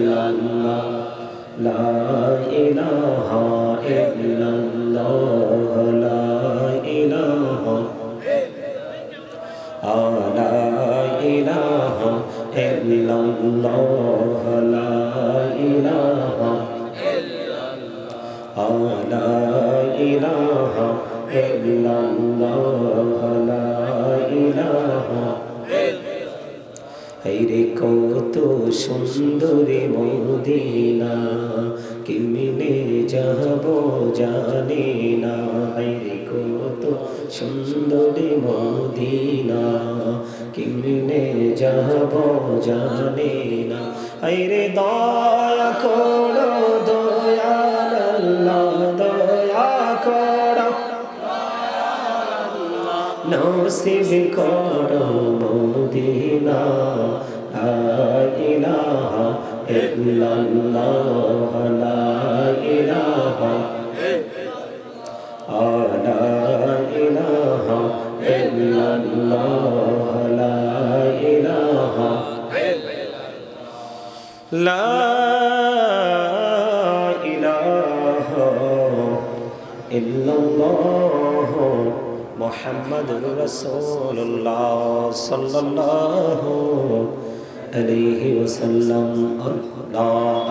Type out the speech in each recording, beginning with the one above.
ইল্লাল্লাহ লা ইলাহা ইল্লাল্লাহ লা ইলাহা লা ইলাহা ইল্লাল্লাহ লা ইলাহা লা ইলাহা ইল্লাল্লাহ লা ইলাহা। হায়রে কত সুন্দরী মদিনা, কেমনে যাব জানি না। হায়রে কত সুন্দরী মদিনা, কেমনে যাব জানি না। হায়রে দয়া করো দয়াল আল্লাহ, দয়া করো নসিব করো মদিনা। লা ইলাহা ইল্লাল্লাহ লা ইলাহা লা ইলাহা ইল্লাল্লাহ লা ইলাহা লা ইলাহা ইল্লাল্লাহ মুহাম্মাদুর রাসূলুল্লাহ সাল্লাল্লাহু আলাইহি ওয়াসাল্লাম। আল্লাহ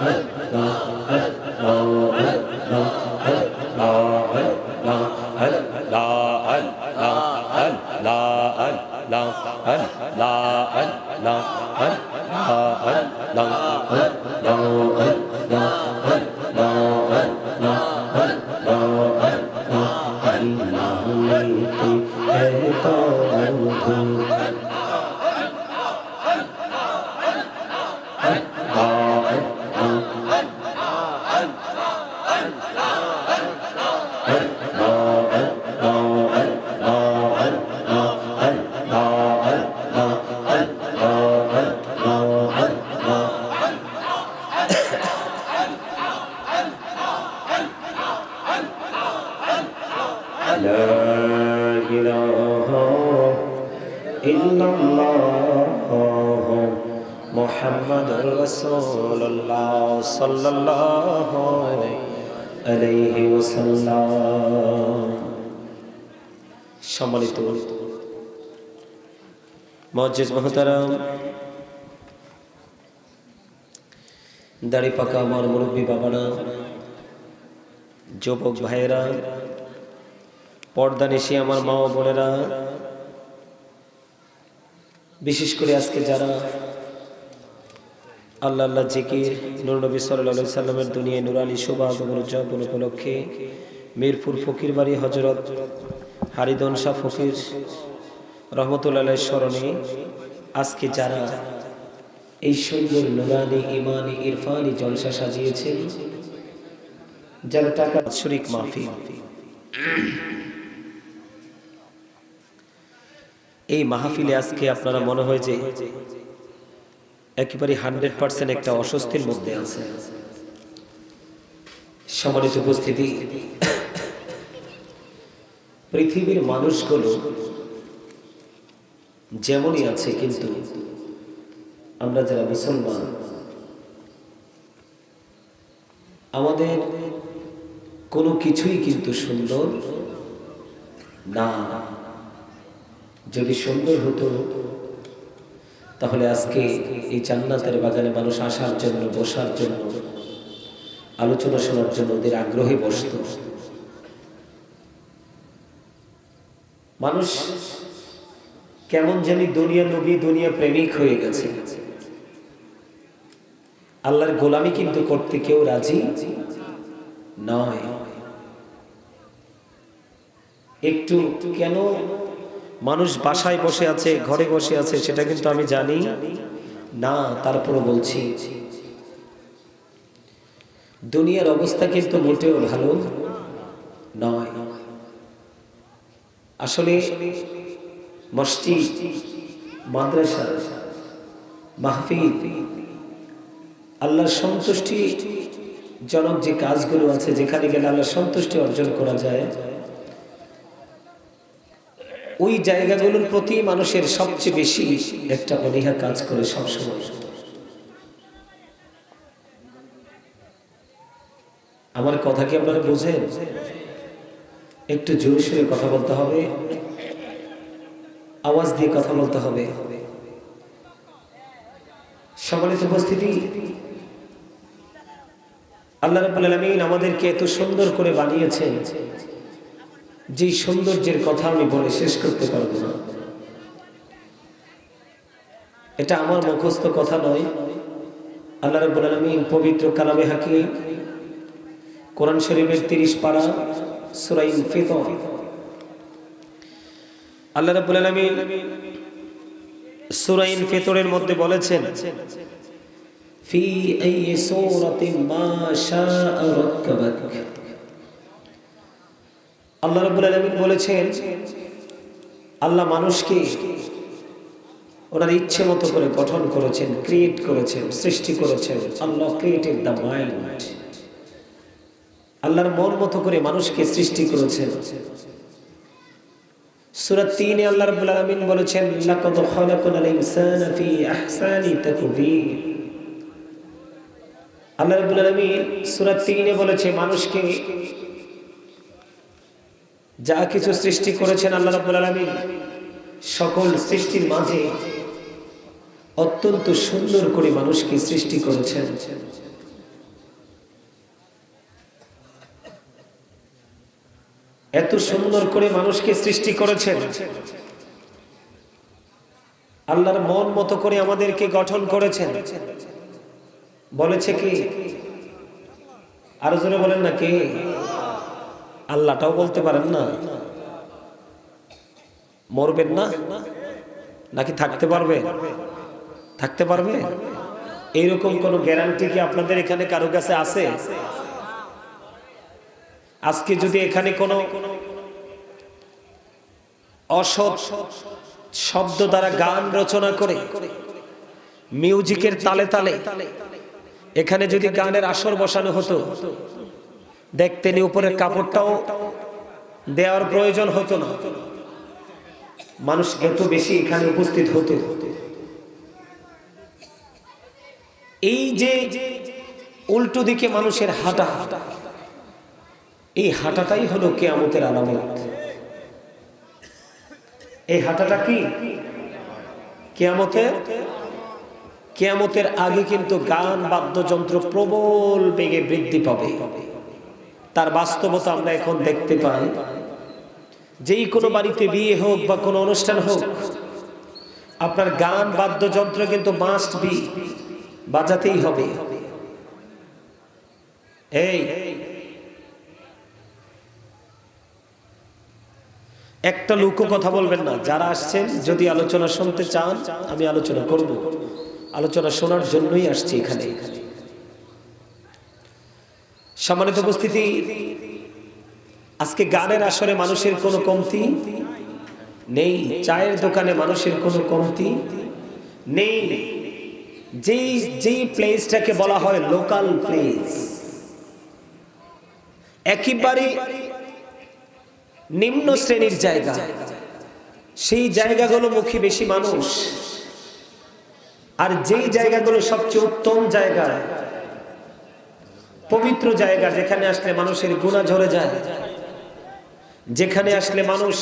আল্লাহ আল্লাহ আল্লাহ আল্লাহ আল্লাহ মুহাম্মাদুর রাসূলুল্লাহ সাল্লাল্লাহু আলাইহি ওয়াসাল্লাম। সম্মানিত মুআজ্জিজ মুহতারাম, দাড়ি পাকা আমার মুরব্বী বাবারা, যুবক ভাইয়েরা, পর্দানিশী আমার মা ও বোনেরা, বিশেষ করে আজকে যারা আল্লাহ আল্লাহ জিকির নূর নবী সাল্লাল্লাহু আলাইহি সাল্লামের দুনিয়ায় নূরানী শোভা আগমন উদযাপন উপলক্ষে মিরপুর ফকির বাড়ি হযরত হারিদন শাহ ফকির রহমতুল্লাহ আলাইহির স্মরণে আজকে যারা এই সুন্দর নূরানী ইমানি ইরফানি জলসা সাজিয়েছেন, যারা টাকা শরীক মাহফিল, এই মাহফিলে আজকে আপনারা মনে হয় যে একেবারে 100% একটা অস্বস্তির মধ্যে আছে। সম্মানিত উপস্থিতি, পৃথিবীর মানুষগুলো যেমনই আছে, কিন্তু আমরা যারা মুসলমান, আমাদের কোনো কিছুই কিন্তু সুন্দর না। যদি সুন্দর হতো তাহলে আজকে এই জান্নাতের বাগানে মানুষ আসার জন্য, বসার জন্য, আলোচনা শোনার জন্য ওদের আগ্রহে বসত। মানুষ কেমন জানি দুনিয়া নবী, দুনিয়া প্রেমিক হয়ে গেছে। আল্লাহর গোলামি কিন্তু করতে কেউ রাজি নয়। একটু কেন মানুষ বাসায় বসে আছে, ঘরে বসে আছে, সেটা কিন্তু আমি জানি না। তারপরে বলছি, দুনিয়ার অবস্থা কিন্তু মোটেও ভালো নয়। আসলে মসজিদ, মাদ্রাসা, মাহফিল, আল্লাহর সন্তুষ্টি জনক যে কাজগুলো আছে, যেখানে গেলে আল্লাহর সন্তুষ্টি অর্জন করা যায়, ওই জায়গাগুলোর প্রতি মানুষের সবচেয়ে বেশি একটা অনীহা কাজ করে সবসময়। আমার কথা কি আপনারা বুঝেন? একটু জোরে সোরে কথা বলতে হবে, আওয়াজ দিয়ে কথা বলতে হবে। সম্মানিত উপস্থিতি, আল্লাহ রাব্বুল আলামিন আমাদেরকে এত সুন্দর করে বানিয়েছেন, যে সৌন্দর্যের কথা আমি বলে শেষ করতে পারবো না। এটা আমার মুখস্থ কথা নয়। আল্লাহ রাব্বুল আলামিন পবিত্র কালামে হাকিম কোরআন শরীফের 30 পারা সূরা ইনফিতর, আল্লাহ রাব্বুল আলামিন সূরা ইনফিতরের মধ্যে বলেছেন, ফি আইয়ি সূরাতিন মা শাআ রাক্কাবাক। আল্লাহ রাব্বুল আলামিন বলেছেন, আল্লাহ মানুষকে ওনার ইচ্ছে মতো করে গঠন করেছেন, ক্রিয়েট করেছেন, সৃষ্টি করেছেন। আল্লাহ ক্রিয়েটেড দ্য মাইন্ড। আল্লাহর মন মতো করে মানুষকে সৃষ্টি করেছেন। সূরা 3 এ আল্লাহ রাব্বুল আলামিন বলেছেন, লাকাদ খালাকনাল ইনসানা ফি আহসানি তাকবীর। আল্লাহ রাব্বুল আলামিন সূরা 3 এ বলেছে, মানুষকে যা কিছু সৃষ্টি করেছেন আল্লাহ রাব্বুল আলামিন সকল সৃষ্টির মাঝে অত্যন্ত সুন্দর করে মানুষকে সৃষ্টি করেছেন। এত সুন্দর করে মানুষকে সৃষ্টি করেছেন, আল্লাহর মন মতো করে আমাদেরকে গঠন করেছেন। বলেছে কি? আরো জোরে বলেন না, কে? আল্লাহটাও বলতে পারেন না? মরবেন না নাকি থাকতে পারবে? থাকতে পারবে? এইরকম কোন গ্যারান্টি কি আপনাদের এখানে কারো কাছে আছে? আজকে যদি এখানে কোনো অসৎ শব্দ দ্বারা গান রচনা করে মিউজিকের তালে তালে এখানে যদি গানের আসর বসানো হতো, দেখতেন উপরের কাপড়টাও দেওয়ার প্রয়োজন হতো না, মানুষ এত বেশি এখানে উপস্থিত হতো। এই যে উল্টো দিকে মানুষের হাঁটা, এই হাঁটাটাই হলো কিয়ামতের আলামত। এই হাঁটাটা কি কিয়ামতের আগে কিন্তু গান বাদ্যযন্ত্র প্রবল বেগে বৃদ্ধি পাবে। তার বাস্তবতা আমরা এখন দেখতে পাই। যেই কোনো বাড়িতে বিয়ে হোক বা কোনো অনুষ্ঠান হোক, আপনার গান বাদ্যযন্ত্র কিন্তু মাস্ট বি, বাজাতেই হবে। এই একটা লোকও কথা বলবেন না। যারা আসছেন, যদি আলোচনা শুনতে চান, আমি আলোচনা করব, আলোচনা শোনার জন্যই আসছি এখানে। সম্মানিত উপস্থিতি, আজকে গানের আসরে মানুষের কোনো কমতি নেই, চায়ের দোকানে মানুষের কোনো কমতি নেই। যেই প্লেসটাকে বলা হয় লোকাল প্লেস, একেবারে নিম্ন শ্রেণীর জায়গা, সেই জায়গাগুলো মুখী বেশি মানুষ। আর যেই জায়গাগুলো সবচেয়ে উত্তম জায়গা, পবিত্র জায়গা, যেখানে আসলে মানুষের গুনাহ ঝরে যায়, যেখানে আসলে মানুষ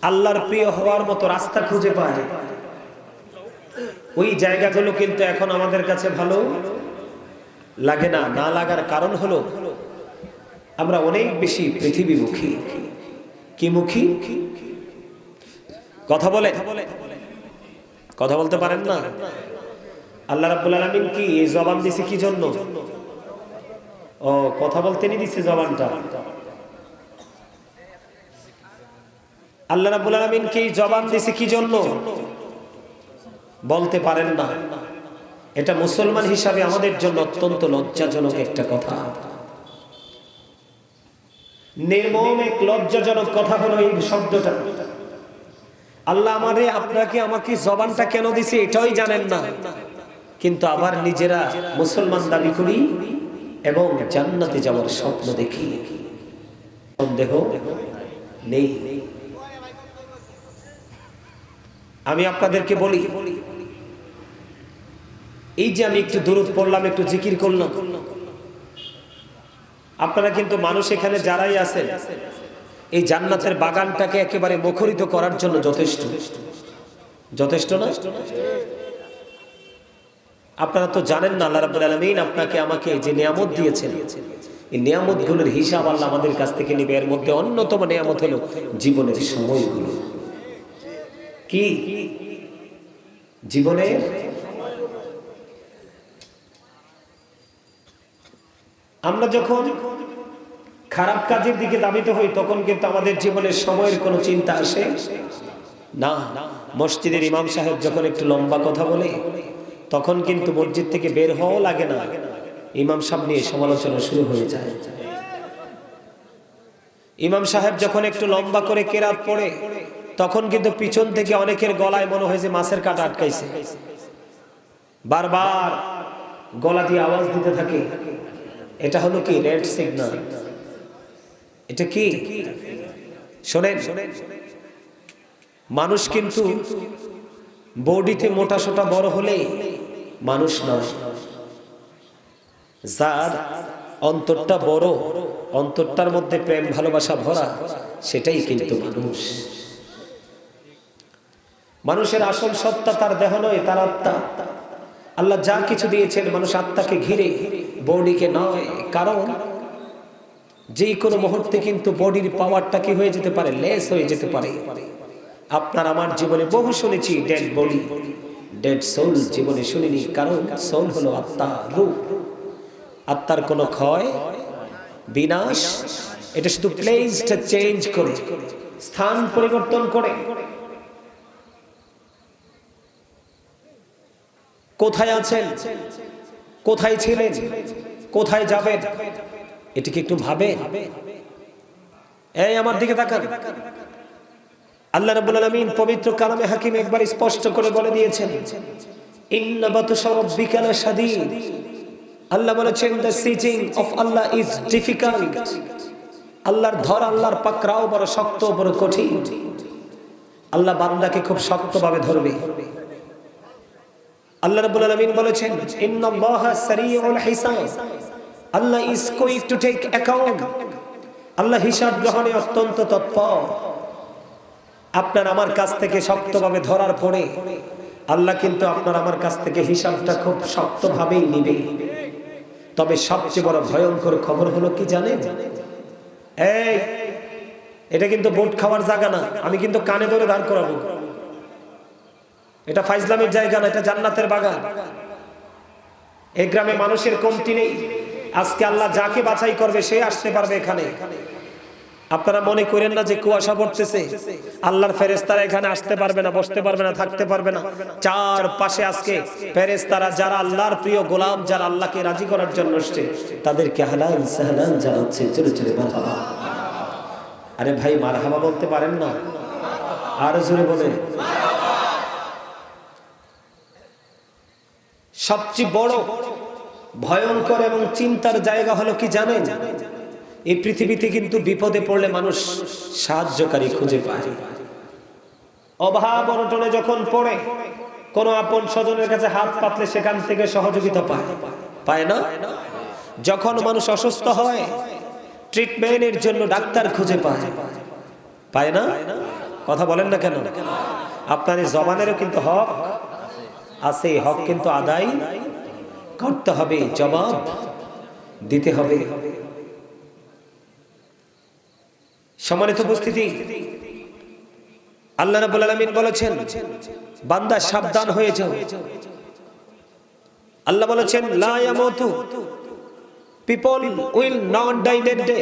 আল্লাহর প্রিয় হওয়ার মতো রাস্তা খুঁজে পায়, ওই জায়গাগুলো কিন্তু এখন আমাদের কাছে ভালো লাগে না। না লাগার কারণ হলো আমরা অনেক বেশি পৃথিবীমুখী। কি মুখী? কথা বলতে পারেন না? আল্লাহ রাব্বুল আলামিন কি এই জবান দিছে কি জন্য? ও, কথা বলতে নি দিছে জবানটা। আল্লাহ রাব্বুল আলামিন কি জবান দিছে কি জন্য? বলতে পারেন না। এটা মুসলমান হিসাবে আমাদের জন্য অত্যন্ত লজ্জাজনক একটা কথা। নির্মম এক লজ্জাজনক কথা হলো এই শব্দটা। আল্লাহ আমাকে জবানটা কেন দিছে এটাই জানেন না, কিন্তু আবার নিজেরা মুসলমান দাবি করি এবং জান্নাতে যাওয়ার স্বপ্ন দেখি। সন্দেহ নেই। আমি আপনাদেরকে বলি, এই যে আমি একটু দুরূদ পড়লাম, একটু জিকির করলাম, আপনারা কিন্তু মানুষ এখানে যারাই আছেন এই জান্নাতের বাগানটাকে একেবারে মুখরিত করার জন্য যথেষ্ট, যথেষ্ট না? আপনারা তো জানেন না আল্লাহ রাব্বুল আলামিন আপনাকে আমাকে যে নিয়ামত দিয়েছেন, এই নিয়ামতগুলোর হিসাব আল্লাহ আমাদের কাছ থেকে নেবে। এর মধ্যে অন্যতম নিয়ামত হলো জীবনের সময়গুলো। কি জীবনের আমরা যখন খারাপ কাজের দিকে ধাবিত হই তখন কিন্তু আমাদের জীবনের সময়ের কোনো চিন্তা আসে না। মসজিদের ইমাম সাহেব যখন একটু লম্বা কথা বলে তখন কিন্তু মসজিদ থেকে বের হওয়াও লাগে না, ইমাম সাহেব নিয়ে সমালোচনা শুরু হয়ে যায়। ইমাম সাহেব যখন একটু লম্বা করে কেরাত পড়ে তখন কিন্তু পিছন থেকে অনেকের গলায় মনে হয় যে মাছের কাঁটা আটকাইছে, বারবার গলা দিয়ে আওয়াজ দিতে থাকে। এটা হলো কি রেড সিগন্যাল। এটা কি শোনেন, মানুষ কিন্তু বডিতে মোটা সোটা বড় হলে মানুষ নয়, যার অন্তরটা বড়, অন্তরটার মধ্যে প্রেম ভালোবাসা ভরা, সেটাই কিন্তু মানুষ। মানুষের আসল সত্তা তার দেহ নয়, তার আত্মা। আল্লাহ যা কিছু দিয়েছেন মানুষ আত্মাকে ঘিরে, বডিকে নয়। কারণ যে কোনো মুহূর্তে কিন্তু বডির পাওয়ারটা কি হয়ে যেতে পারে, লেস হয়ে যেতে পারে। আপনার আমার জীবনে বহু শুনেছি ডেড বডি, ডেড সোল জীবনে শুনিনি। কারণ সোল হলো আত্মা, রূহ। আত্মার কোনো ক্ষয় বিনাশ, এটা শুধু প্লেসটা চেঞ্জ করে, স্থান পরিবর্তন করে। কোথায় আছেন, কোথায় ছিলেন, কোথায় যাবেন, এটা কি একটু ভাবেন? এই আমার দিকে তাকান। আল্লাহ রাব্বুল আলামিন পবিত্র কালামে হাকিম একবার স্পষ্ট করে বলে দিয়েছেন, ইন্না বাতশা রাব্বিকা লাশাদীদ। আল্লাহ বলেছেন, the sieging of Allah is difficult. আল্লাহর ধর, আল্লাহর পাকড়াও বড় শক্ত, বড় কঠিন। আল্লাহ বান্দাকে খুব শক্তভাবে ধরবে। আল্লাহ রাব্বুল আলামিন বলেছেন, ইন্নাল্লাহা সারিউল হিসাব। আল্লাহ is going to take account. আল্লাহ হিসাব গ্রহণে অত্যন্ত তৎপর। আপনার আমার কাছ থেকে শক্তভাবে ধরার পরে আল্লাহ কিন্তু আপনার আমার কাছ থেকে হিসাবটা খুব শক্তভাবেই নেবে। তবে সবচেয়ে বড় ভয়ঙ্কর খবর হলো কি জানেন? এই এটা কিন্তু ভোট খাওয়ার জায়গা না, আমি কিন্তু কানে ধরে দাঁড় করাবো। এটা ফাইজলামের জায়গা না, এটা জান্নাতের বাগান। এই গ্রামে মানুষের কমতি নেই। আজকে আল্লাহ যাকে বাছাই করবে সে আসতে পারবে এখানে। আপনারা মনে করেন না যে কুয়াশা পড়তেছে, আল্লাহর ফেরেশতারা এখানে আসতে পারবে না, বসতে পারবে না, থাকতে পারবে না। চার পাশে আজকে ফেরেশতারা যারা আল্লাহর প্রিয় গোলাম, যারা আল্লাহকে রাজি করার জন্য আসছে, তাদেরকে হালাল সালাম জানাচ্ছে। চলে চলে মারহাবা। আরে ভাই মারহাবা বলতে পারেন না? আরো জোরে বলেন। সবচেয়ে বড় ভয়ঙ্কর এবং চিন্তার জায়গা হলো কি জানেন? এই পৃথিবীতে কিন্তু বিপদে পড়লে মানুষ সাহায্যকারী খুঁজে পায়। অভাব অনটনে যখন পড়ে কোনো আপন স্বজনের কাছে হাত পাতলে সেখান থেকে সহযোগিতা পায়, পায় না? যখন মানুষ অসুস্থ হয় ট্রিটমেন্টের জন্য ডাক্তার খুঁজে পায়, পায় না? কথা বলেন না কেন? আপনার এই জবানেরও কিন্তু হক আছে, হক কিন্তু আদায় করতে হবে, জবাব দিতে হবে। সম্মানিত উপস্থিতি, আল্লাহ রাব্বুল আলামিন বলেছেন, বান্দা সাবধান হয়ে যাও। আল্লাহ বলেছেন, লা ইয়ামুতু, people will not die that day.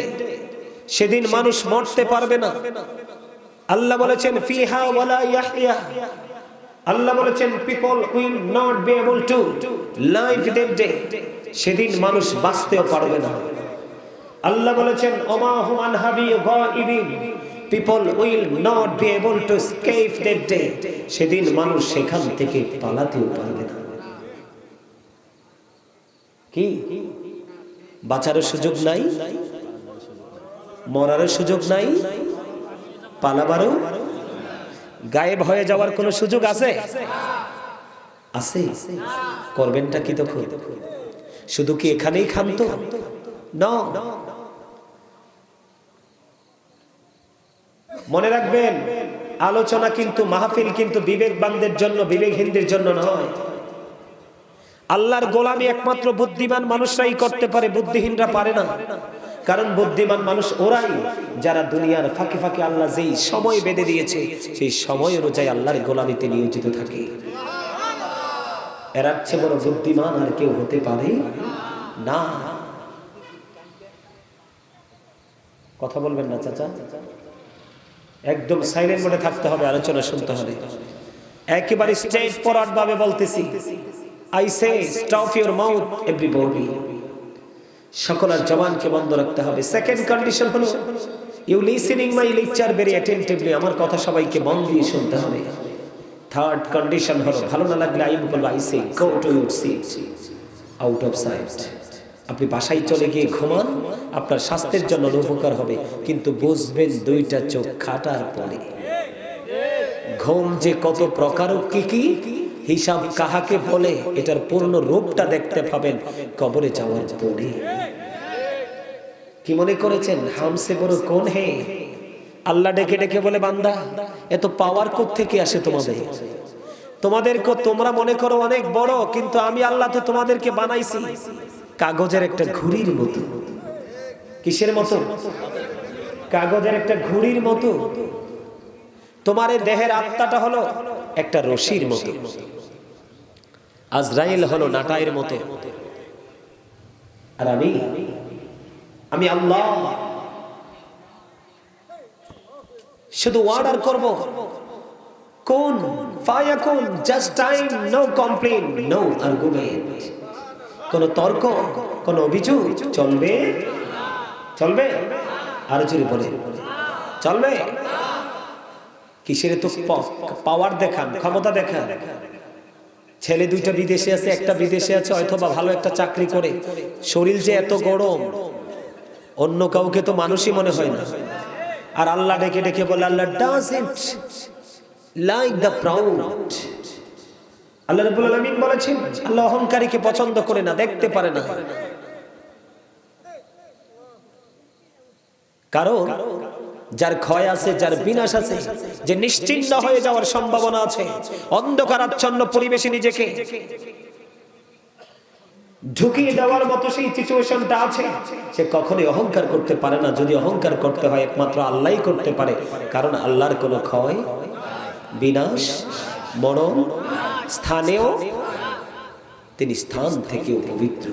সেদিন মানুষ মরতে পারবে না। আল্লাহ বলেছেন, ফিহা ওয়ালা ইয়াহইয়া। আল্লাহ বলেছেন, people will not be able two live that day. সেদিন মানুষ বাঁচতেও পারবে না। আল্লাহ বলেছেন, ওমা হুম আনহা বিগাইবিন। People will not be able to escape that day. সেদিন মানুষ সেখান থেকে পালাতেও পারবে না। কি বাঁচার সুযোগ নাই, মরার সুযোগ নাই, পালাবারও, গায়েব হয়ে যাওয়ার কোনো সুযোগ আছে? আছে। করবেনটা কি তখন? শুধু কি এখানেই ক্ষান্ত? না, মনে রাখবেন, আলোচনা কিন্তু, মাহফিল কিন্তু বিবেকবানদের জন্য, বিবেকহীনদের জন্য নয়। আল্লাহর গোলামি একমাত্র বুদ্ধিমান মানুষরাই করতে পারে, বুদ্ধিহীনরা পারে না। কারণ বুদ্ধিমান মানুষ ওরাই যারা দুনিয়ার ফাঁকে ফাঁকে আল্লাহ যেই সময় বেঁধে দিয়েছে সেই সময় অনুযায়ী আল্লাহর গোলামিতে নিয়োজিত থাকে। এর চেয়ে বড় বুদ্ধিমান আর কেউ হতে পারে না। কথা বলবেন না চাচা, একদম সাইলেন্ট মোডে থাকতে হবে, আলোচনা শুনতে হবে। একেবারে স্ট্রেট ফরওয়ার্ড ভাবে বলতেছি, I say stop your mouth everybody. সকলের জবানকে বন্ধ রাখতে হবে। সেকেন্ড কন্ডিশন হলো you listening my lecture very attentively, আমার কথা সবাইকে মন দিয়ে শুনতে হবে। থার্ড কন্ডিশন হলো ভালো না লাগলে আমি বলবো I say go to your seat out of sight. আপনি বাসায় চলে গিয়ে ঘুমান, আপনার স্বাস্থ্যের জন্য উপকার হবে, কিন্তু বুঝবেন দুইটা চোখ খাটার পরে ঘুম যে কত প্রকার, কি হিসাব কাহাকে বলে এটার পূর্ণ রূপটা দেখতে পাবেন কবরে যাওয়ার পরে। কি মনে করেছেন হামসে বড় কোন হে? আল্লাহ ডেকে ডেকে বলে, বান্দা এত পাওয়ার কোত্থেকে আসে তোমাদের? তোমাদেরকে তোমরা মনে করো অনেক বড়, কিন্তু আমি আল্লাহ তো তোমাদেরকে বানাইছি কাগজের একটা ঘুড়ির মতো। কিসের মতো? কাগজের একটা ঘুড়ির মতো। তোমার এই দেহের আত্মাটা হলো একটা রশির মতো, আজরাইল হলো নাটাইয়ের মতো। আর আমি আল্লাহ শুধু অর্ডার করব, কোন ফায়াকুন, just time, no complain, no argument. কোন তর্ক, কোন অভিযোগ চলবে? চলবে? আরো জোরে বলে চলবে? কিসের তো পাওয়ার দেখান, ক্ষমতা দেখান। ছেলে দুইটা বিদেশে আছে, একটা বিদেশে আছে অথবা ভালো একটা চাকরি করে, শরীর যে এত গরম অন্য কাউকে তো মানুষই মনে হয় না। আর আল্লাহ ডেকে ডেকে বলে, আল্লাহ ডাজন্ট লাইক দ্য প্রাউড। আল্লাহ রাব্বুল আলামিন বলেছেন আল্লাহ অহংকারীকে পছন্দ করে না, দেখতে পারে না। কারণ যার ক্ষয় আছে, যার বিনাশ আছে, যে নিশ্চিহ্ন হয়ে যাওয়ার সম্ভাবনা আছে, অন্ধকারাচ্ছন্ন পরিবেশে নিজেকে ঢুকিয়ে দেওয়ার মতো সেই সিচুয়েশনটা আছে, সে কখনোই অহংকার করতে পারে না। যদি অহংকার করতে হয় একমাত্র আল্লাহই করতে পারে, কারণ আল্লাহর কোনো ক্ষয়, বিনাশ, মরণ স্থানেও তিনি স্থান থেকেও পবিত্র।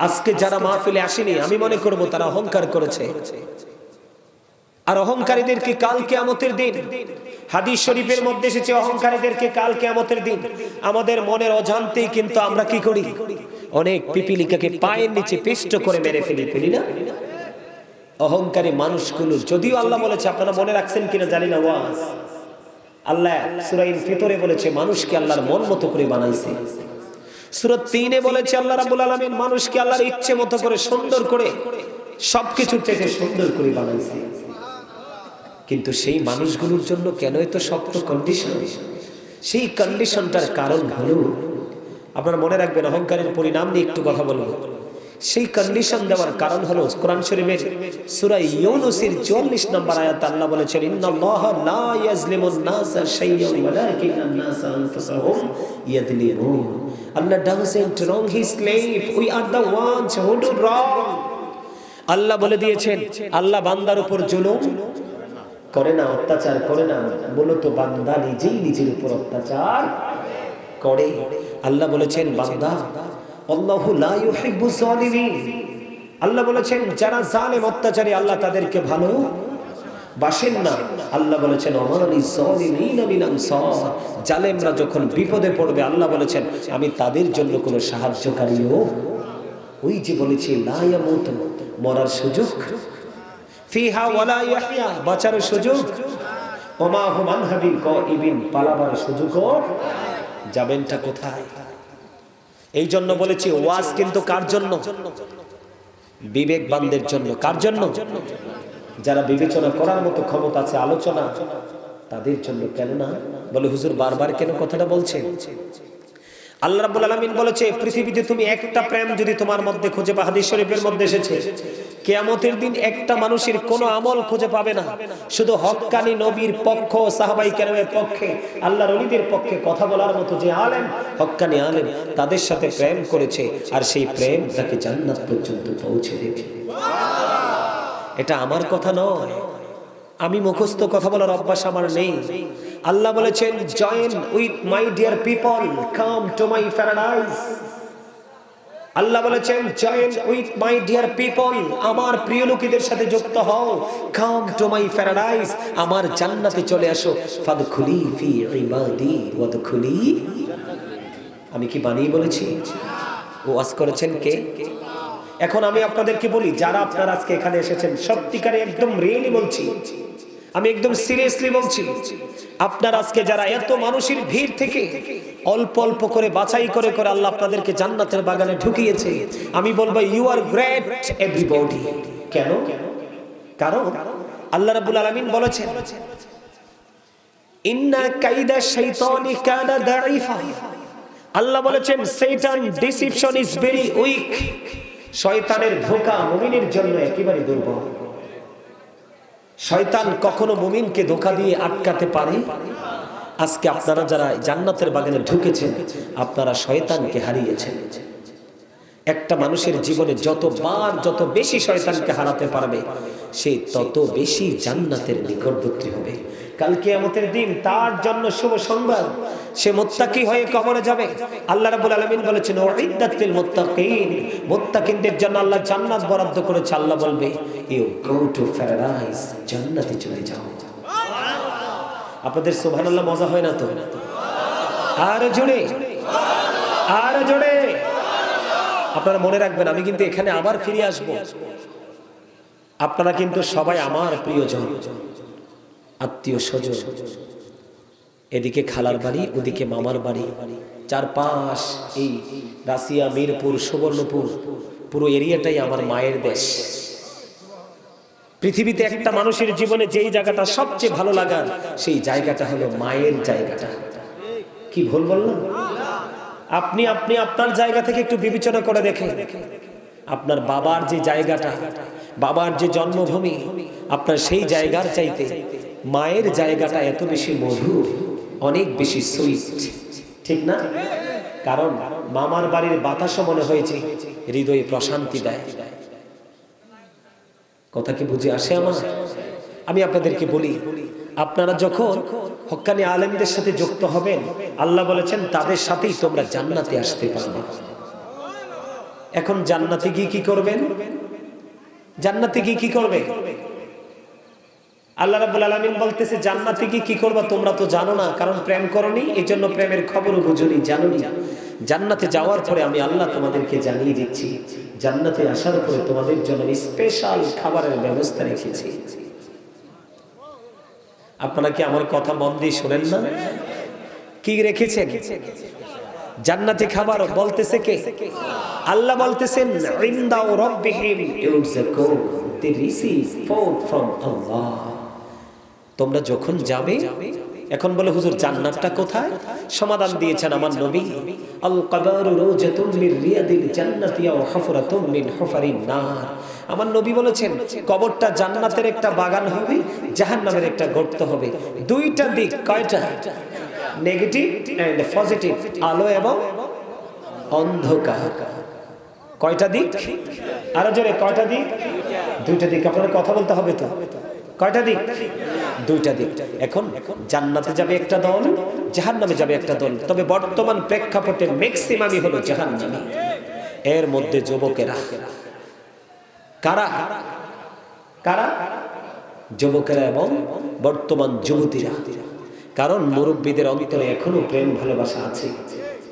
আজকে যারা মাহফিলে আসেনি, আমি মনে করব তারা অহংকার করেছে। আর অহংকারীদেরকে কাল কিয়ামতের দিন, হাদিস শরীফের মধ্যে এসেছে অহংকারীদেরকে কাল কিয়ামতের দিন আমাদের মনের অজান্তেই কিন্তু আমরা কি করি, অনেক পিপিলিকাকে পায়ের নিচে পিষ্ট করে মেরে ফেলি না? অহংকারী মানুষগুলো, যদিও আল্লাহ বলেছে, আপনারা মনে রাখছেন কিনা জানি না, ওয়াজ আল্লাহ সূরা ফিতরে বলেছে মানুষকে আল্লাহর মন মতো করে বানাইছে। সূরা 3-এ বলেছে আল্লাহ রাব্বুল আলামিন মানুষকে আল্লাহর ইচ্ছে মতো করে সুন্দর করে সবকিছু থেকে সুন্দর করে বানাইছে। কিন্তু সেই মানুষগুলোর জন্য কেন এত শক্ত কন্ডিশন? সেই কন্ডিশনটার কারণ হলো, আপনারা মনে রাখবেন অহংকারের পরিণাম নিয়ে একটু কথা বলবো। সেই কন্ডিশন দেওয়ার কারণ হলো কোরআন শরীফের সূরা ইউনূসের 44 নম্বর আয়াত আল্লাহ বলেছেন, ইন্নাল্লাহা লা ইয়াজলিমুন নাসা শাইয়্যান ওয়ালাকিন্নান নাসা আনফুসাহুম ইয়াযলিমুন। Allah doesn't wrong his slave, we are the ones who do wrong. আল্লাহ বলে দিয়েছেন আল্লাহ বান্দার উপর জুলুম করে না, অত্যাচার করে না, মূলত বান্দা নিজেই নিজের উপর অত্যাচার করে। আল্লাহ বলেছেন বান্দা আল্লাহু লা ইউহিব্বুজ জালিমিন, আল্লাহ বলেছেন যারা জালেম অত্যাচারী আল্লাহ তাদেরকে ভালো বাসেন না। আল্লাহ বলেছেন আমালিজ জালিমিনা মিন আনসার, জালেমরা যখন বিপদে পড়বে আল্লাহ বলেছেন আমি তাদের জন্য কোনো সাহায্যকারীও, ওই যে বলেছি লা ইয়ামুত, মরার সুযোগ, ফিহা ওয়ালা ইয়াহইয়া, বাঁচার সুযোগ, ওমা হুম আনহা বিগাইবিন, পালাবার সুযোগও, যাবেনটা কোথায়? এই জন্য বলেছি ওয়াজ কিন্তু কার জন্য? বিবেকবানদের জন্য। কার জন্য? যারা বিবেচনা করার মতো ক্ষমতা আছে, আলোচনা তাদের জন্য। কেন না বলে হুজুর বারবার কেন কথাটা বলছেন? আল্লাহ রাব্বুল আলামিন বলেছে পৃথিবীতে তুমি একটা প্রেম যদি তোমার মধ্যে খুঁজে পাও, হাদিস শরীফের মধ্যে এসেছে কিয়ামতের দিন একটা মানুষের কোনো আমল খুঁজে পাবে না, শুধু হক্কানি নবীর পক্ষ, সাহাবাই কেরামের পক্ষে, আল্লাহর ওলিদের পক্ষে কথা বলার মতো যে আলেম, হক্কানি আলেম, তাদের সাথে প্রেম করেছে, আর সেই প্রেম তাকে জান্নাত পর্যন্ত পৌঁছে দেবে। এটা আমার কথা নয়, আমি মুখস্থ কথা বলার অভ্যাস আমার নেই। আল্লাহ বলেছেন join with my dear people, come to my paradise. Allah বলেছেন join with my dear people, আমার প্রিয় লোকেদের সাথে যুক্ত হও, কাম টু মাই প্যারাডাইস, আমার জান্নাতে চলে আসো, ফাদখুলি ফি ইবাদি ওয়াদখুলি। আমি কি বানিয়ে বলেছি? ওয়াজ করেছেন কে? এখন আমি আপনাদেরকে বলি, যারা আপনারা আজকে এখানে এসেছেন, সত্যিকারে একদম রিয়েলি বলছি, আমি একদম সিরিয়াসলি বলছি, আপনারা আজকে যারা এত মানুষের ভিড় থেকে অল্প অল্প করে বাছাই করে করে আল্লাহ আপনাদেরকে জান্নাতের বাগানে ঢুকিয়েছে, আমি বলবো ইউ আর গ্রেট এভরিবডি। কেন? কারণ আল্লাহ রাব্বুল আলামিন বলেছেন ইন্না কাইদা শাইতানি কানা দাঈফা। আল্লাহ বলেছেন শয়তান ডিসিপশন ইজ ভেরি উইক। শয়তানের ধোঁকা মুমিনের জন্য একেবারে দুর্বল। শয়তান কখনো মুমিনকে ধোঁকা দিয়ে আটকাতে পারে? আজকে আপনারা যারা জান্নাতের বাগানে ঢুকেছেন, আপনারা শয়তানকে হারিয়েছেন। একটা মানুষের জীবনে যতবার যত বেশি শয়তানকে হারাতে পারবে, সে তত বেশি জান্নাতের নিকটবর্তী হবে। কাল কিয়ামতের দিন তার জন্য শুভ সংবাদ, সে মুত্তাকি হয়ে কবরে যাবে। আল্লাহ রাব্বুল আলামিন বলেছেন উইদ্দাত লিল মুত্তাকিন, মুত্তাকিনদের জন্য আল্লাহ জান্নাত বরাদ্দ করেছে। আল্লাহ বলবে ইউ গো টু প্যারাডাইস, জান্নাতে চলে যাও। আপনাদের সুবহানাল্লাহ মজা হয় না তো? আর জোরে, আর জোরে। আপনারা মনে রাখবেন, আমি কিন্তু এখানে আবার ফিরে আসব। আপনারা কিন্তু সবাই আমার প্রিয়জন, আত্মীয় স্বজন। এদিকে খালার বাড়ি, ওদিকে মামার বাড়ি, চারপাশ এই রাশিয়া, মিরপুর, সুবর্ণপুর, পুরো এরিয়াটাই আমার মায়ের দেশ। পৃথিবীতে একটা মানুষের জীবনে যেই জায়গাটা সবচেয়ে ভালো লাগার, সেই জায়গাটা হলো মায়ের জায়গাটা। কি ভুল বললাম? আপনি আপনি আপনার জায়গা থেকে একটু বিবেচনা করে দেখেন, আপনার বাবার যে জায়গাটা, বাবার যে জন্মভূমি, আপনার সেই জায়গার চাইতে মায়ের জায়গাটা এত বেশি মধুর, অনেক বেশি সুইট, ঠিক না? কারণ মামার বাড়ির বাতাসও মনে হয়েছে হৃদয়ে প্রশান্তি দেয়। কথা কি বুঝে আসে আমার? আমি আপনাদেরকে বলি, আপনারা যখন হক্কানি আলেমদের সাথে যুক্ত হবেন, আল্লাহ বলেছেন তাদের সাথেই তোমরা জান্নাতে আসতে পারবে। এখন জান্নাতে গিয়ে কি করবেন? জান্নাতে গিয়ে কি করবে? আল্লাহ রাব্বুল আলামিন বলতেছে জান্নাতে গিয়ে কি করবা তোমরা তো জানো না, কারণ প্রেম করনি, এই জন্য প্রেমের খবরও বুঝুনি, জানোনি। জান্নাতে যাওয়ার পরে আমি আল্লাহ তোমাদেরকে জানিয়ে দিচ্ছি, জান্নাতে আসার পরে তোমাদের জন্য স্পেশাল খাবারের ব্যবস্থা রেখেছি। আপনারা কি আমার কথা মন দিয়ে শোনেন না? কি রেখেছেন? জান্নাতি খাবার বলতেছে কে? আল্লাহ বলতেছেন ইনদা রাব্বিহিম ইউরযাকুন, দে রিসিভ ফুড ফ্রম আল্লাহ। তোমরা যখন যাবে, এখন বলে হুজুর জান্নাতটা কোথায়? সমাধান দিয়েছেন আমার নবী, আল কবরু রওজাতুম মির রিয়াদিল জান্নাতি ওয়া হুফরাতুম মিন হুফারিন নার। আমার নবী বলেছেন কবরটা জান্নাতের একটা বাগান হবে, জাহান্নামের একটা গর্ত হবে। দুইটা দিক, কয়টা? নেগেটিভ এন্ড পজিটিভ, আলো এবং অন্ধকার। কয়টা দিক? আরো জোরে, কয়টা দিক? দুইটা দিক। আপনারা কথা বলতে হবে তো। কয়টা দিক? দুইটা দিক। এখন জান্নাতে যাবে একটা দল, জাহান্নামে যাবে একটা দল। তবে বর্তমান প্রেক্ষাপটে ম্যাক্সিমামই হলো জাহান্নামী। এর মধ্যে যুবকেরা। কারা কারা? যুবকেরা এবং বর্তমান যুবতীরা। কারণ মুরব্বীদের অন্তরে এখনো প্রেম ভালোবাসা আছে,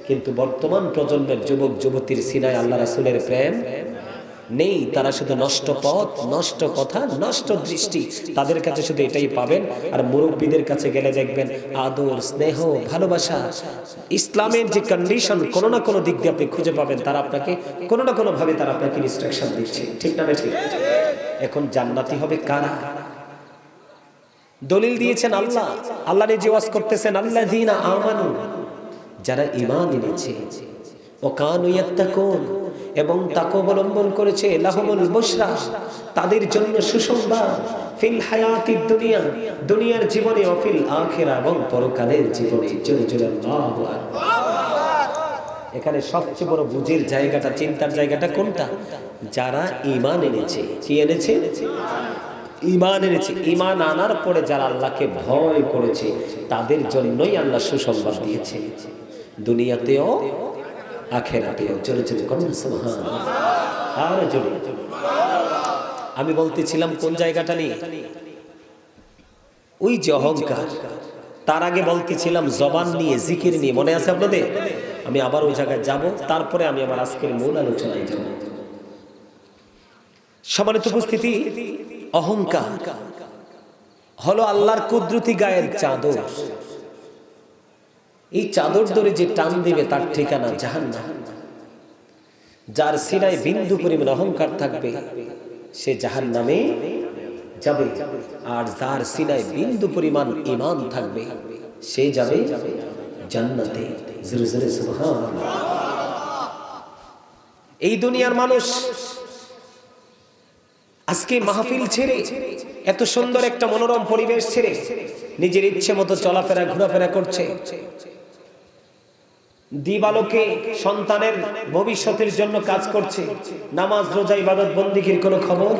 কিন্তু বর্তমান প্রজন্মের যুবক যুবতীর সিনায় আল্লাহ রাসূলের প্রেম নেই। তারা শুধু নষ্ট পথ, নষ্ট কথা, নষ্ট দৃষ্টি, তাদের কাছে শুধু এটাই পাবেন। আর মুরব্বীদের কাছে গেলে দেখবেন আদর, স্নেহ, ভালোবাসা, ইসলামের যে কন্ডিশন কোনো না কোনো দিক দিয়ে আপনি খুঁজে পাবেন। তারা আপনাকে কোনো না কোনো ভাবে তারা আপনাকে ইনস্ট্রাকশন দিচ্ছে, ঠিক না? ঠিক। এখন জান্নাতি হবে কারা? দলিল দিয়েছেন আল্লাহ। আল্লাহ নিজে ওয়াজ করতেছেন আল্লাযীনা আমানু, যারা ঈমান এনেছে ও কানু ইয়াত্তাকুন এবং তাকওয়া অবলম্বন করেছে, লাহুমুল বুশরা তাদের জন্য সুসংবাদ, ফিল হায়াতিদ দুনিয়া দুনিয়ার জীবনে, ও ফিল আখিরা এবং পরকালের জীবনে। জোরে জোরে আল্লাহু আকবার। এখানে সবচেয়ে বড় বুঝের জায়গাটা, চিন্তার জায়গাটা কোনটা? যারা ঈমান এনেছে। কি এনেছে? ঈমান এনেছে। ঈমান আনার পরে যারা আল্লাহকে ভয় করেছে তাদের জন্যই আল্লাহ সুসংবাদ দিয়েছে, দুনিয়াতেও আখিরাতেও। জোরে জোরে বলুন সুবহানাল্লাহ। আর জোরে। আমি বলতেছিলাম কোন জায়গাটা নিয়ে? ওই যে অহংকার। তার আগে বলতেছিলাম জবান নিয়ে, জিকির নিয়ে, মনে আছে আপনাদের? আমি আবার ওই জায়গায় যাব, তারপরে আমি আমার আজকের মূল আলোচনায় যাব। সম্মানিত উপস্থিতি, অহংকার হলো আল্লাহর কুদরতি গায়ের চাদর। এই চাদর ধরে যে টান দিবে তার ঠিকানা জাহান্নাম। যার সিনায় বিন্দু পরিমাণ অহংকার থাকবে সে জাহান্নামে যাবে, আর যার সিনায় বিন্দু পরিমাণ ঈমান থাকবে সে যাবে জান্নাতে। জোরে জোরে সুবহানাল্লাহ। এই দুনিয়ার মানুষ আজকে মাহফিল ছেড়ে, এত সুন্দর একটা মনোরম পরিবেশ ছেড়ে নিজের ইচ্ছে মতো চলাফেরা ঘোরাফেরা করছে। দিবালোকে সন্তানের ভবিষ্যতের জন্য কাজ করছে, নামাজ রোজা ইবাদত বন্দেগীর কোনো খবর।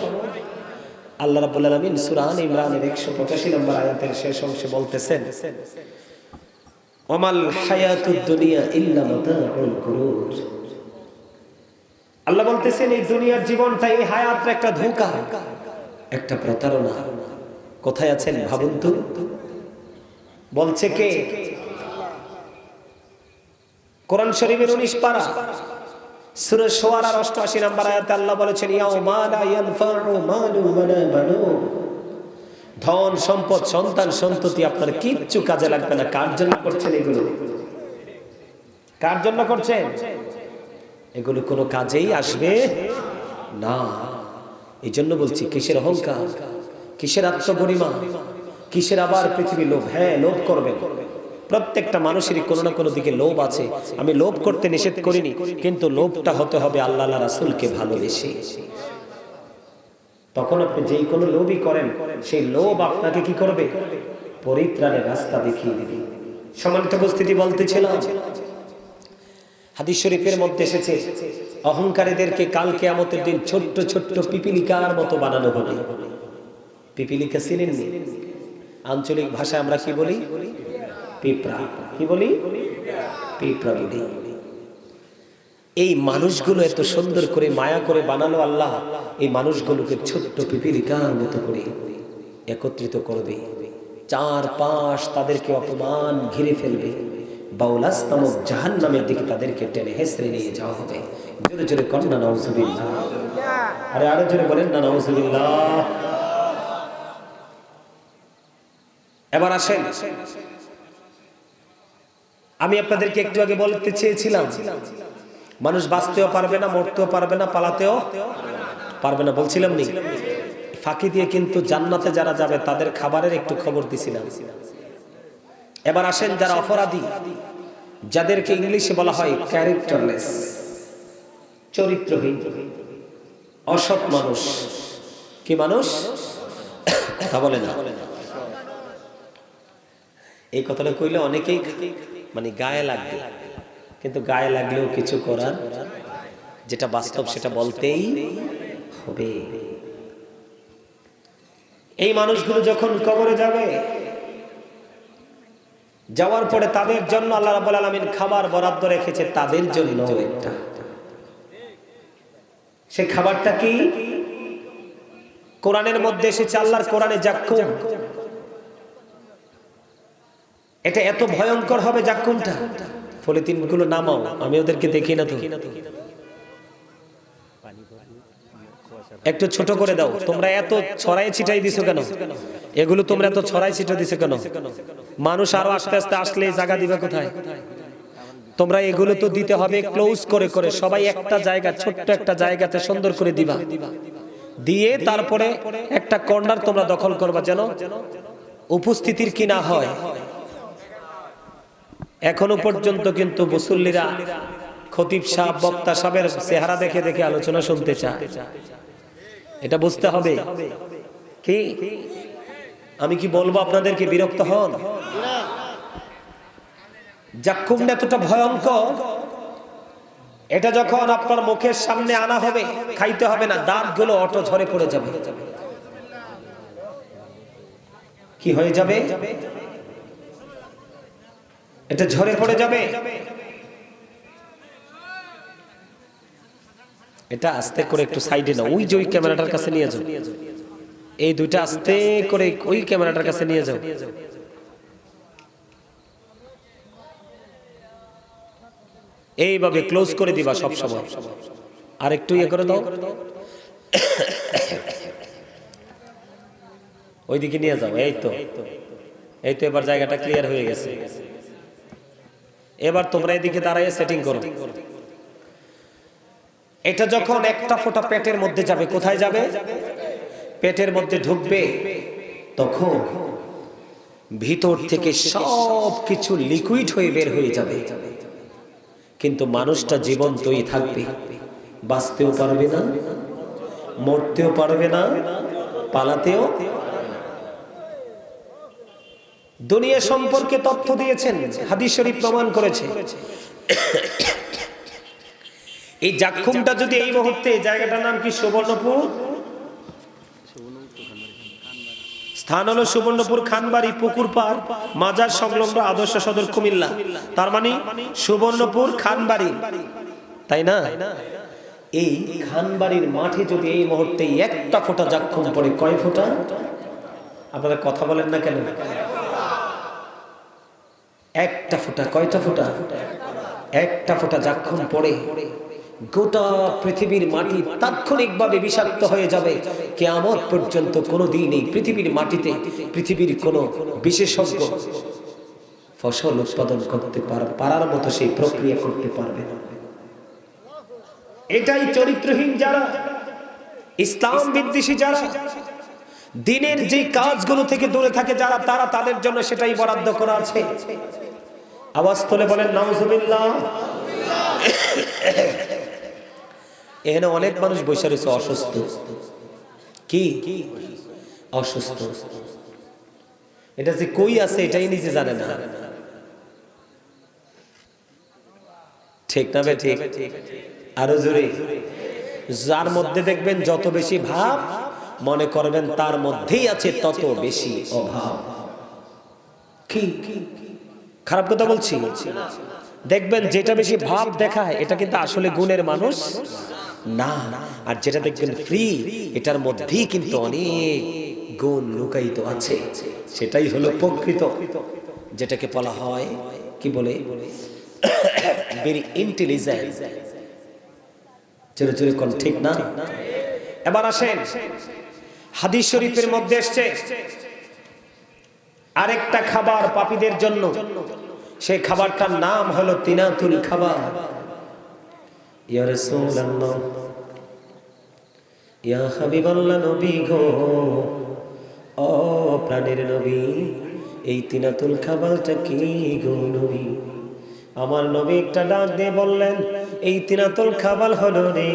আল্লাহ রাব্বুল আলামিন সূরা আলে ইমরানের 185 নম্বর আয়াতের শেষ অংশে বলতেছেন, ওয়ামাল হায়াতুদ দুনিয়া ইল্লা মাতাউল গুরুর। আল্লাহ বলতেছেন এই দুনিয়ার জীবনটা, এই হায়াতটা একটা ধোঁকা, একটা প্রতারণা। কোথায় আছেন ভাবুন তো? বলছে কে? কোরআন শরীফের 19 পারা সূরা শুআরার 88 নম্বর আয়াতে আল্লাহ বলেছেন, ইয়াউমা লা ইয়ানফাউ মালু ওয়ালা বানুন। ধন সম্পদ সন্তান সন্ততি আপনার কিচ্ছু কাজে লাগবে না। কার জন্য করছেন এগুলো? কার জন্য করছেন এগুলো? কোনো কাজেই আসবে না। এই জন্য বলছি, কিসের অহংকার, কিসের আত্মগরিমা, কিসের আবার পৃথিবী লোভ। হ্যাঁ, লোভ করবেন। প্রত্যেকটা মানুষেরই কোনো না কোনো দিকে লোভ আছে। আমি লোভ করতে নিষেধ করিনি, কিন্তু লোভটা হতে হবে আল্লাহ রাসূলকে ভালোবেসে। তখন আপনি যেই কোনো লোভই করেন, সেই লোভ আপনাকে কি করবে? পরিত্রাণের রাস্তা দেখিয়ে দিবে। সম্মানিত উপস্থিতি, বলতেছিলাম হাদিস শরীফের মধ্যে এসেছে, অহংকারীদেরকে কাল কিয়ামতের দিন ছোট্ট ছোট্ট পিপিলিকার মতো বানানো হবে। পিপিলিকা চিনেননি? আঞ্চলিক ভাষায় আমরা কি বলি? পিঁপড়া। কি বলি? পিঁপড়া বলি। এই মানুষগুলো এত সুন্দর করে মায়া করে বানালো আল্লাহ। এই মানুষগুলোকে ছোট্ট পিপিলিকার মতো করে একত্রিত করবে, চারপাশ তাদেরকে অপমান ঘিরে ফেলবে, বাউলাস নামক জাহান্নামের দিকে তাদেরকে টেনে হেসড়ে নিয়ে যাওয়া হবে। জোরে জোরে করেন না নাউজুবিল্লাহ। আরে আরো জোরে বলেন না নাউজুবিল্লাহ। এবার আসেন, আমি আপনাদেরকে একটু আগে বলতে চেয়েছিলাম, মানুষ বাঁচতেও পারবে না, মরতেও পারবে না, পালাতেও পারবে না, বলছিলাম নি? ফাঁকি দিয়ে কিন্তু জান্নাতে যারা যাবে তাদের খাবারের একটু খবর দিছিলাম। এবার আসেন, যারা অপরাধী, যাদেরকে ইংলিশে বলা হয় ক্যারেক্টারলেস, চরিত্রহীন, অসৎ মানুষ। কি মানুষ? কথা বলে না। এই কথাটা কইলে অনেকেই মানে গায়ে লাগবে, কিন্তু গায়ে লাগলেও কিছু করার, যেটা বাস্তব সেটা বলতেই হবে। এই মানুষগুলো যখন কবরে যাবে, যাওয়ার পরে তাদের জন্য আল্লাহ রাব্বুল আলামিন খাবার বরাদ্দ রেখেছে, তাদের জন্য একটা। সেই খাবারটা কি? কোরআনের মধ্যে এসেছে, আল্লাহর কোরআনে যাক্কুম। এটা এত ভয়ঙ্কর হবে যাক্কুমটা। পলিথিনগুলো নামাও, আমি ওদেরকে দেখি না তো, একটু ছোট করে দাও। তোমরা এত ছড়াই ছিটাই দিছো কেন? এগুলো তোমরা এত ছড়াই ছিটাই দিছো কেন? মানুষ আরো আস্তে আস্তে আসলে জায়গা দিবে কোথায়? তোমরা এগুলো তো দিতে হবে ক্লোজ করে করে, সবাই একটা জায়গা, ছোট্ট একটা জায়গাতে সুন্দর করে দিবা, দিয়ে তারপরে একটা কর্নার তোমরা দখল করবা, যেন উপস্থিতির কি না হয়। এখনো পর্যন্ত কিন্তু মুসল্লিরা খতিব সাহেব বক্তা সাহেবের চেহারা দেখে দেখে আলোচনা শুনতে চায়। এটা বুঝতে হবে। কি আমি কি বলবো আপনাদেরকে বিরক্ত হন? জাক্কুম এতটা ভয়ঙ্কর, এটা যখন আপনার মুখের সামনে আনা হবে খাইতে হবে না, দাঁতগুলো অটো ঝরে পড়ে যাবে। কি হয়ে যাবে? এটা ঝরে পড়ে যাবে। এটা আস্তে করে একটু সাইডে নাও, ওই যে ওই ক্যামেরাটার কাছে নিয়ে যাও। এই দুইটা আস্তে করে ওই ক্যামেরাটার কাছে নিয়ে যাও। এইভাবে ক্লোজ করে দিবা সব সময়। আর একটু ইয়ে করে দাও, ওইদিকে নিয়ে যাও। এই তো, এই তো এবার জায়গাটা ক্লিয়ার হয়ে গেছে। এবার তোমরা এদিকে দাঁড়ায় সেটিং করো। এটা যখন একটা ফোঁটা পেটের মধ্যে যাবে, কোথায় যাবে? পেটের মধ্যে ঢুকবে, তখন ভিতর থেকে সব কিছু লিকুইড হয়ে বের হয়ে যাবে, কিন্তু মানুষটা জীবন্তই থাকবে। বাঁচতেও পারবে না, মরতেও পারবে না, পালাতেও। দুনিয়া সম্পর্কে তথ্য দিয়েছেন, হাদিস শরীফ প্রমাণ করেছে। এই জাক্কুমটা যদি এই মুহূর্তে, জায়গাটার নাম কি? সুবর্ণপুর। স্থান হলো সুবর্ণপুর, খানবাড়ি, পুকুর পাড়, মাজার সংলগ্ন আদর্শ সদর কুমিল্লা। তার মানে সুবর্ণপুর খানবাড়ি, তাই না? এই খানবাড়ির মাঠে যদি এই মুহূর্তে একটা ফোঁটা জাক্কুম পড়ে, কয় ফোঁটা? আপনারা কথা বলেন না কেন? একটা ফোঁটা। কয়টা ফোঁটা? একটা ফোঁটা জাক্কুম পড়ে গোটা পৃথিবীর মাটি তাৎক্ষণিকভাবে বিষাক্ত হয়ে যাবে। কিয়ামত পর্যন্ত কোনোদিন এই পৃথিবীর মাটিতে পৃথিবীর কোনো বিশেষজ্ঞ ফসল উৎপাদন করতে পারার মতো সেই প্রক্রিয়া করতে পারবে না। এটাই চরিত্রহীন যারা, ইসলাম বিদ্বেষী যারা, দিনের যে কাজগুলো থেকে দূরে থাকে যারা, তারা তাদের জন্য সেটাই বরাদ্দ করা আছে। আওয়াজ তুলে বলেন নাউজুবিল্লাহ। এখানে অনেক মানুষ বসে রয়েছে অসুস্থ। কি অসুস্থ? এটা যে কই আছে এটাই নিজে জানে না। ঠিক না বে? ঠিক। আরো জোরে। যার মধ্যে দেখবেন যত বেশি ভাব, মনে করবেন তার মধ্যেই আছে তত বেশি অভাব। কি খারাপ কথা বলছি? দেখবেন যেটা বেশি ভাব দেখায় এটা কিন্তু আসলে গুণের মানুষ না। আর যেটা দেখবেন ফ্রি, এটার মধ্যেই কিন্তু অনেক গুণ লুকায়িত আছে। সেটাই হলো প্রকৃত, যেটাকে বলা হয় কি বলে, ভেরি ইন্টেলিজেন্ট। চলে চলে কোন ঠিক না? এবার আসেন, হাদিস শরীফের মধ্যে এসেছে আরেকটা খাবার পাপীদের জন্য। সেই খাবারটার নাম হলো তিনাতুল খাবার। ইয়া রাসূলুল্লাহ, ইয়া হাবিবাল্লাহ, নবী গো, ও প্রাণের নবী, এই তিনাতুল খাবারটা কি গো নবী? আমার নবী একটা ডাক দিয়ে বললেন, এই তিনাতুল খাবার হলো রে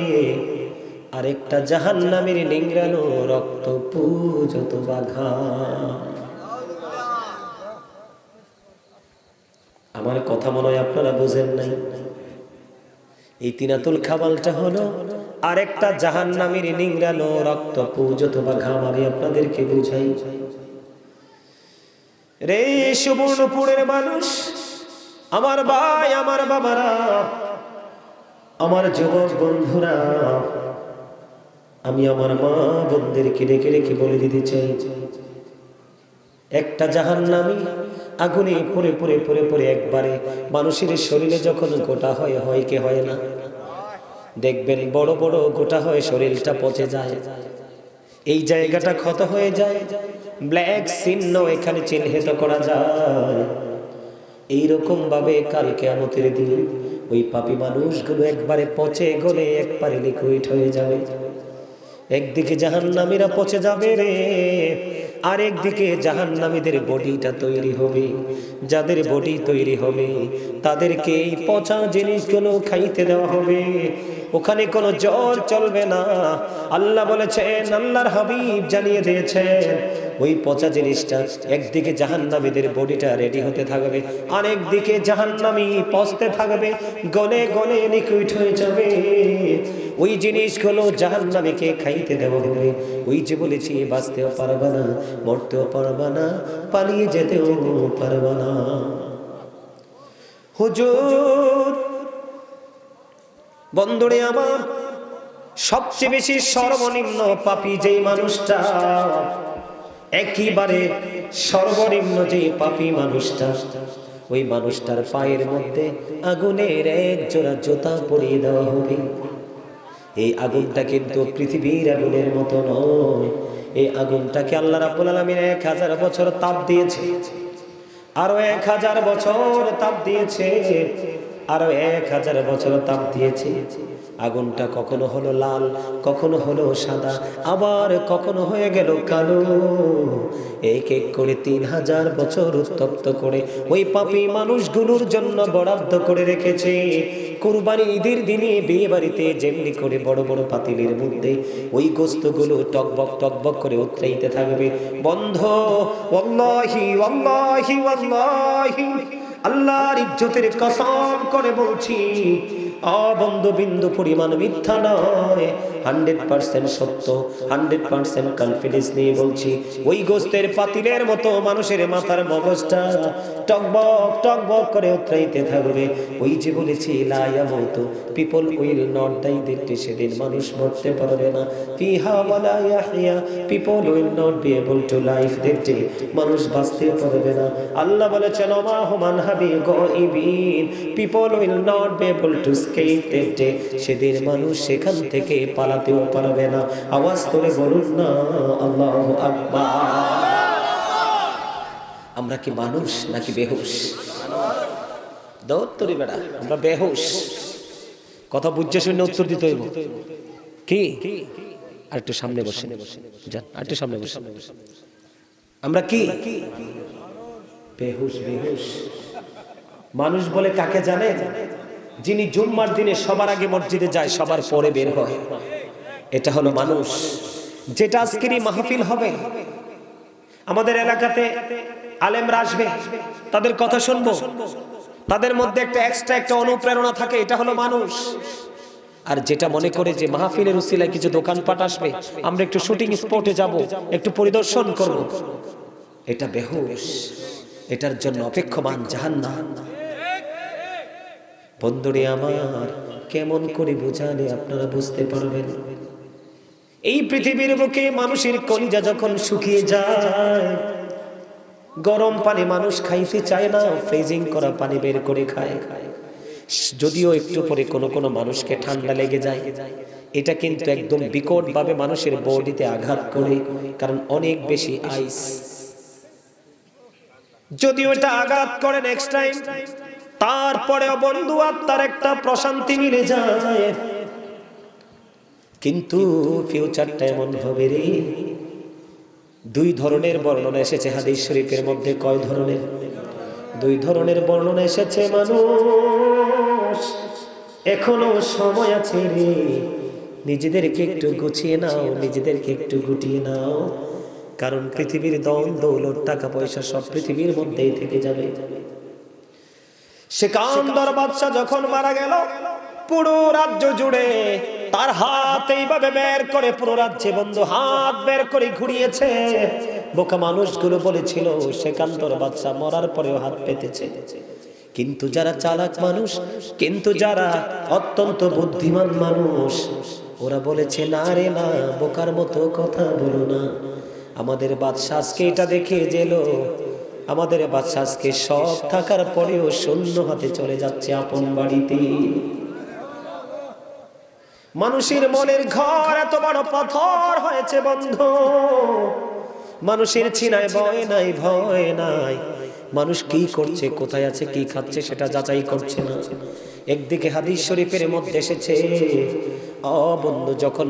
আরেকটা জাহান্নামের নিংড়ানো রক্ত পূজত বাঘা। আমার কথা মনে হয় আপনারা বুঝেন নাই। এই তিনাতুল খাবালটা হলো আরেকটা জাহান্নামের নিংড়ানো রক্ত পূজত বাঘা। আমি আপনাদেরকে বুঝাই রে সুবর্ণপুরের মানুষ, আমার ভাই, আমার বাবারা, আমার যুবক বন্ধুরা, আমি আমার মা বোনদেরকে ডেকে ডেকে বলে দিতে চাই, একটা জাহান্নামী আগুনে পড়ে পড়ে পড়ে পড়ে একবারে মানুষের শরীরে যখন গোটা হয়, হয় কি হয় না? দেখবেন বড় বড় গোটা হয়, শরীরটা পচে যায়, এই জায়গাটা ক্ষত হয়ে যায়, ব্ল্যাক চিহ্ন এখানে চিহ্নিত করা যায়। এইরকম ভাবে কাল কিয়ামতের দিন ওই পাপী মানুষগুলো একবারে পচে গলে একবারে লিকুইড হয়ে যাবে। একদিকে জাহান্নামীরা পচে যাবে রে, আরেকদিকে জাহান্নামীদের বডিটা তৈরি হবে। যাদের বডি তৈরি হবে তাদেরকে এই পচা জিনিসগুলো খাইতে দেওয়া হবে। ওখানে কোনো জল চলবে না। আল্লাহ বলেছেন, আল্লাহর হাবিব জানিয়ে দিয়েছেন, ওই পচা জিনিসটা একদিকে জাহান্নামীদের বডিটা রেডি হতে থাকবে, আরেকদিকে জাহান্নামী পচতে থাকবে, গলে গলে লিকুইড হয়ে যাবে। ওই জিনিসগুলো জাহান্নামীকে খাইতে দেওয়া হবে। ওই যে বলেছি, বাঁচতেও পারবা না, মরতেও পারবা না, পালিয়ে যেতেও পারবা না। হুজুর, বন্ধুরে আমার, সবচেয়ে বেশি সর্বনিম্ন পাপী যেই মানুষটা, একেবারে সর্বনিম্ন যে পাপী মানুষটা, ওই মানুষটার পায়ের মধ্যে আগুনের এক জোড়া জুতা পরিয়ে দেওয়া হবে। এই আগুনটা কিন্তু পৃথিবীর আগুনের মতো নয়। এই আগুনটাকে আল্লাহ রাব্বুল আলামিন 1000 বছর তাপ দিয়েছে, আরো 1000 বছর তাপ দিয়েছে, আরো 1000 বছর তাপ দিয়েছে। আগুনটা কখনো হলো লাল, কখনো হলো সাদা, আবার কখনো হয়ে গেল কালো। এক এক করে 3000 বছর উত্তপ্ত করে ওই পাপী মানুষগুলোর জন্য বরাদ্দ করে রেখেছে। কুরবানি ঈদের দিনে বিয়ে বাড়িতে যেমনি করে বড় বড় পাতিলের মধ্যে ওই গোস্তগুলো টকবক টকবক করে উতরাইতে থাকবে। বন্ধ, ওয়াল্লাহি ওয়াল্লাহি ওয়াল্লাহি, আল্লাহর ইজ্জতের কসম করে বলছি, বন্ধু বিন্দু পরিমাণ মিথ্যা নয়, 100% সত্য, 100% কনফিডেন্স নিয়ে বলছি। ওই গোস্তের পাতিলের মতো মানুষের মাথার মগজটা টকবক টকবক করে উতরাইতে থাকবে। ওই যে বলেছি, লা ইয়ামুতু, পিপল উইল নট ডাই, দেখতে সেদিন মানুষ মরতে পারবে না। ফিহা ওয়ালা ইয়াহইয়া, people will not be able to life, দেখতে মানুষ বাঁচতে পারবে না। আল্লাহ বলেছেন, ওমা হুমান হাবি গায়িবিন, people will not be able to escape, দেখতে সেদিন মানুষ সেখান থেকে পালাতেও পারবে না। আওয়াজ করে বলুন না আল্লাহু আকবার। আমরা কি মানুষ নাকি বেহুশ? দৌত্তরি বেড়া, আমরা বেহুশ। কথা বুঝছে শুনে উত্তর দিতে হইব। কি আর একটু সামনে বসে যান, আর একটু সামনে বসে। আমরা কি বেহুশ? বেহুশ মানুষ বলে কাকে জানে? যিনি জুম্মার দিনে সবার আগে মসজিদে যায়, সবার পরে বের হয়, এটা হলো মানুষ। যেটা আজকের মাহফিল হবে, আমাদের এলাকাতে আলেমরা আসবে, তাদের কথা শুনবো, তাদের মধ্যে একটা এক্সট্রা একটা অনুপ্রেরণা থাকে, এটা হলো মানুষ। আর যেটা মনে করে যে মাহফিলের উসিলায় কিছু দোকানপাট আসবে, আমরা একটু শুটিং স্পটে যাব, একটু পরিদর্শন করব, এটা বেহুশ। এটার জন্য অপেক্ষমান জাহান্নাম। বন্ধুরে আমার, কেমন করে বোঝালে আপনারা বুঝতে পারবেন? এই পৃথিবীর বুকে মানুষের কলিজা যখন শুকিয়ে যায়, গরম পানি মানুষ খাইতে চায় না, ফ্রিজিং করা পানি বের করে খায়। যদিও একটু পরে কোনো কোনো মানুষকে ঠান্ডা লেগে যায়, এটা কিন্তু একদম বিকট ভাবে মানুষের বডিতে আঘাত করে, কারণ অনেক বেশি আইস। যদিও এটা আঘাত করে নেক্সট টাইম, তারপরেও বন্ধু আত্মার একটা প্রশান্তি মিলে যায়। কিন্তু ফিউচারটা এমন হবে রে। 2 ধরনের বর্ণনা এসেছে হাদিস শরীফের মধ্যে। কয় ধরনের? 2 ধরনের বর্ণনা এসেছে। মানুষ, এখনো সময় আছে রে, নিজেদেরকে একটু গুছিয়ে নাও, নিজেদেরকে একটু গুটিয়ে নাও, কারণ পৃথিবীর ধন দৌলত টাকা পয়সা সব পৃথিবীর মধ্যেই থেকে যাবে। সিকান্দার বাদশা যখন মারা গেল, পুরো রাজ্য জুড়ে তার হাত এইভাবে বের করে, পুরো রাজ্যে বন্ধু হাত বের করে ঘুরিয়েছে। বোকা মানুষগুলো বলেছিল সিকান্দার বাদশা মরার পরেও হাত পেতেছে। কিন্তু যারা চালাক মানুষ, কিন্তু যারা অত্যন্ত বুদ্ধিমান মানুষ, ওরা বলেছে না রে না, বোকার মতো কথা বলো না। আমাদের বাদশা আজকে এটা দেখে গেলো, আমাদের বাদশা আজকে সব থাকার পরেও শূন্য হাতে চলে যাচ্ছে আপন বাড়িতে। মানুষের মনের ঘর এত বড় পাথর হয়েছে বন্ধু। মানুষের চিনায় ভয় নাই, ভয় নাই। মানুষ কি করছে, কোথায় আছে, কি খাচ্ছে, সেটা যাচাই করছে না। একদিকে হাদিস শরীফের মধ্যে এসেছে, বন্ধু যখন